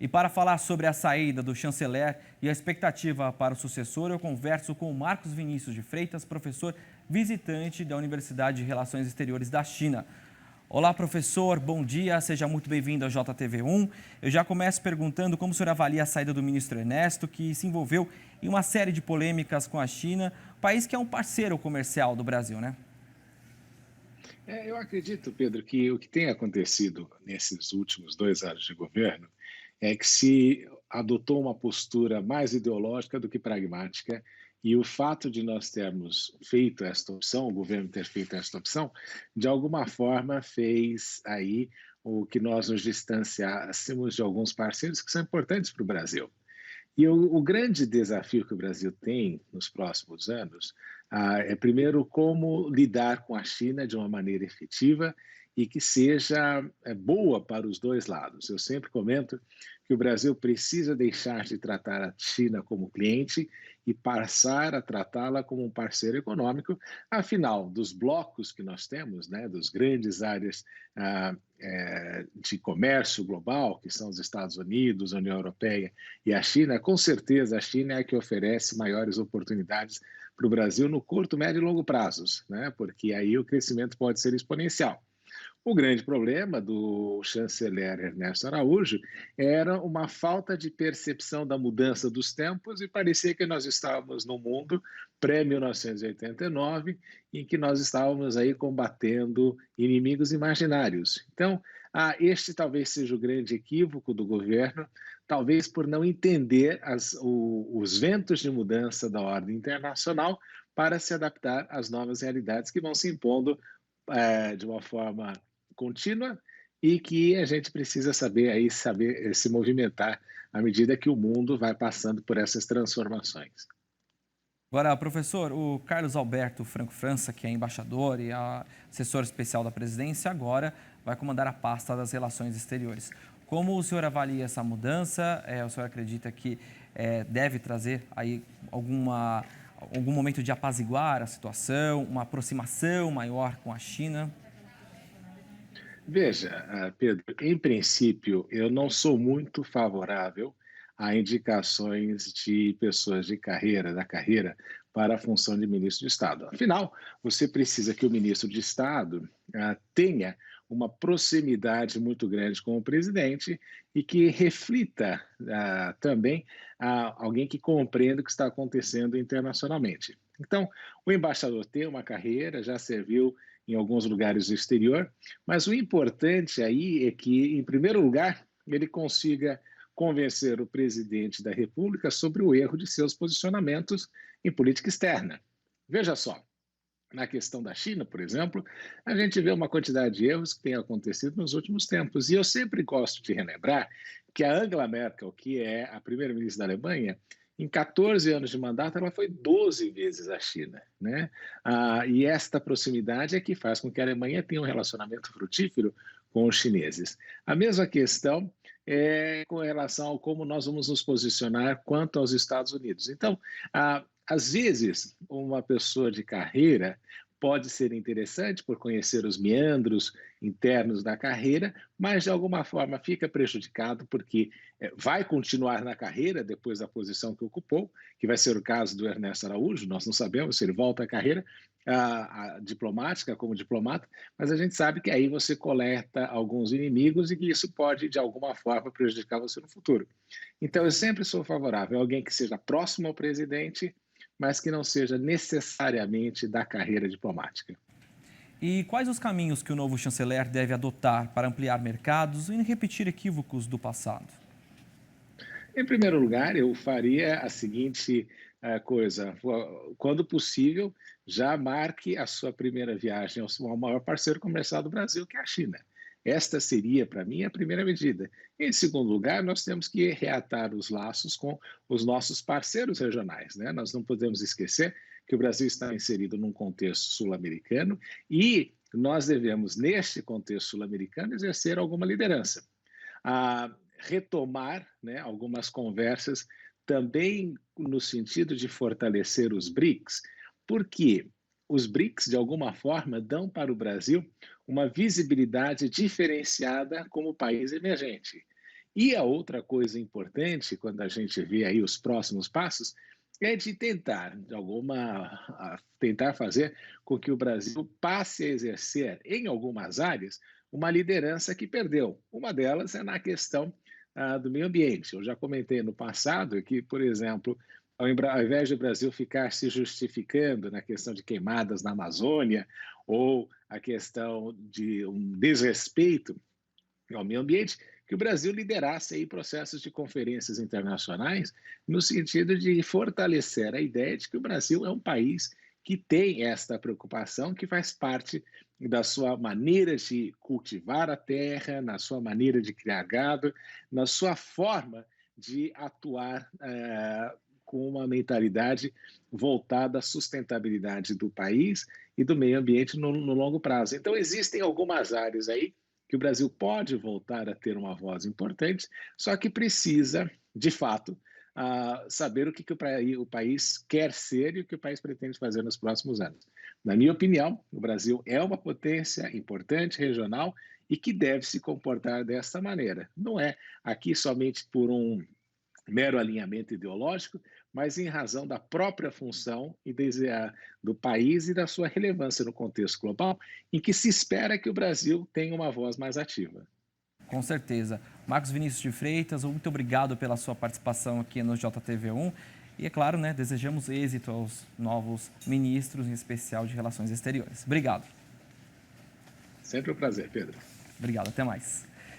E para falar sobre a saída do chanceler e a expectativa para o sucessor, eu converso com o Marcos Vinícius de Freitas, professor visitante da Universidade de Relações Exteriores da China. Olá, professor, bom dia, seja muito bem-vindo ao JTV1. Eu já começo perguntando como o senhor avalia a saída do ministro Ernesto, que se envolveu em uma série de polêmicas com a China, país que é um parceiro comercial do Brasil, né? Eu acredito, Pedro, que o que tem acontecido nesses últimos 2 anos de governo é que se adotou uma postura mais ideológica do que pragmática, e o fato de nós termos feito esta opção, o governo ter feito esta opção, de alguma forma fez aí o que nós nos distanciássemos de alguns parceiros que são importantes para o Brasil. E o grande desafio que o Brasil tem nos próximos anos é, primeiro, como lidar com a China de uma maneira efetiva e que seja boa para os dois lados. Eu sempre comento que o Brasil precisa deixar de tratar a China como cliente e passar a tratá-la como um parceiro econômico. Afinal, dos blocos que nós temos, né, dos grandes áreas de comércio global, que são os Estados Unidos, a União Europeia e a China, com certeza a China é a que oferece maiores oportunidades para o Brasil no curto, médio e longo prazos, né? Porque aí o crescimento pode ser exponencial. O grande problema do chanceler Ernesto Araújo era uma falta de percepção da mudança dos tempos e parecia que nós estávamos num mundo pré-1989 em que nós estávamos aí combatendo inimigos imaginários. Então, este talvez seja o grande equívoco do governo, talvez por não entender os ventos de mudança da ordem internacional para se adaptar às novas realidades que vão se impondo de uma forma contínua e que a gente precisa saber se movimentar à medida que o mundo vai passando por essas transformações. Agora, professor, o Carlos Alberto Franco França, que é embaixador e assessor especial da presidência, agora vai comandar a pasta das relações exteriores. Como o senhor avalia essa mudança? O senhor acredita que deve trazer aí algum momento de apaziguar a situação, uma aproximação maior com a China? Veja, Pedro, em princípio, eu não sou muito favorável a indicações de pessoas da carreira, para a função de ministro de Estado. Afinal, você precisa que o ministro de Estado tenha uma proximidade muito grande com o presidente e que reflita também alguém que compreenda o que está acontecendo internacionalmente. Então, o embaixador tem uma carreira, já serviu em alguns lugares do exterior, mas o importante aí é que, em primeiro lugar, ele consiga convencer o presidente da República sobre o erro de seus posicionamentos em política externa. Veja só, na questão da China, por exemplo, a gente vê uma quantidade de erros que têm acontecido nos últimos tempos. E eu sempre gosto de relembrar que a Angela Merkel, que é a primeira-ministra da Alemanha, em 14 anos de mandato, ela foi 12 vezes à China, né? E esta proximidade é que faz com que a Alemanha tenha um relacionamento frutífero com os chineses. A mesma questão é com relação ao como nós vamos nos posicionar quanto aos Estados Unidos. Então, às vezes, uma pessoa de carreira pode ser interessante por conhecer os meandros internos da carreira, mas de alguma forma fica prejudicado porque vai continuar na carreira depois da posição que ocupou, que vai ser o caso do Ernesto Araújo. Nós não sabemos se ele volta à carreira diplomática como diplomata, mas a gente sabe que aí você coleta alguns inimigos e que isso pode de alguma forma prejudicar você no futuro. Então eu sempre sou favorável a alguém que seja próximo ao presidente, mas que não seja necessariamente da carreira diplomática. E quais os caminhos que o novo chanceler deve adotar para ampliar mercados e repetir equívocos do passado? Em primeiro lugar, eu faria a seguinte coisa: quando possível, já marque a sua primeira viagem ao maior parceiro comercial do Brasil, que é a China. Esta seria, para mim, a primeira medida. Em segundo lugar, nós temos que reatar os laços com os nossos parceiros regionais, né? Nós não podemos esquecer que o Brasil está inserido num contexto sul-americano e nós devemos, neste contexto sul-americano, exercer alguma liderança. Retomar, né, algumas conversas também no sentido de fortalecer os BRICS, porque os BRICS, de alguma forma, dão para o Brasil uma visibilidade diferenciada como país emergente. E a outra coisa importante, quando a gente vê aí os próximos passos, é de tentar, tentar fazer com que o Brasil passe a exercer, em algumas áreas, uma liderança que perdeu. Uma delas é na questão do meio ambiente. Eu já comentei no passado que, por exemplo, ao invés do Brasil ficar se justificando na questão de queimadas na Amazônia ou a questão de um desrespeito ao meio ambiente, que o Brasil liderasse aí processos de conferências internacionais no sentido de fortalecer a ideia de que o Brasil é um país que tem esta preocupação, que faz parte da sua maneira de cultivar a terra, na sua maneira de criar gado, na sua forma de atuar com uma mentalidade voltada à sustentabilidade do país e do meio ambiente no longo prazo. Então, existem algumas áreas aí que o Brasil pode voltar a ter uma voz importante, só que precisa, de fato, saber o que o país quer ser e o que o país pretende fazer nos próximos anos. Na minha opinião, o Brasil é uma potência importante regional e que deve se comportar desta maneira. Não é aqui somente por um mero alinhamento ideológico, mas em razão da própria função do país e da sua relevância no contexto global, em que se espera que o Brasil tenha uma voz mais ativa. Com certeza. Marcos Vinícius de Freitas, muito obrigado pela sua participação aqui no JTV1. E, é claro, né, desejamos êxito aos novos ministros, em especial de Relações Exteriores. Obrigado. Sempre um prazer, Pedro. Obrigado, até mais.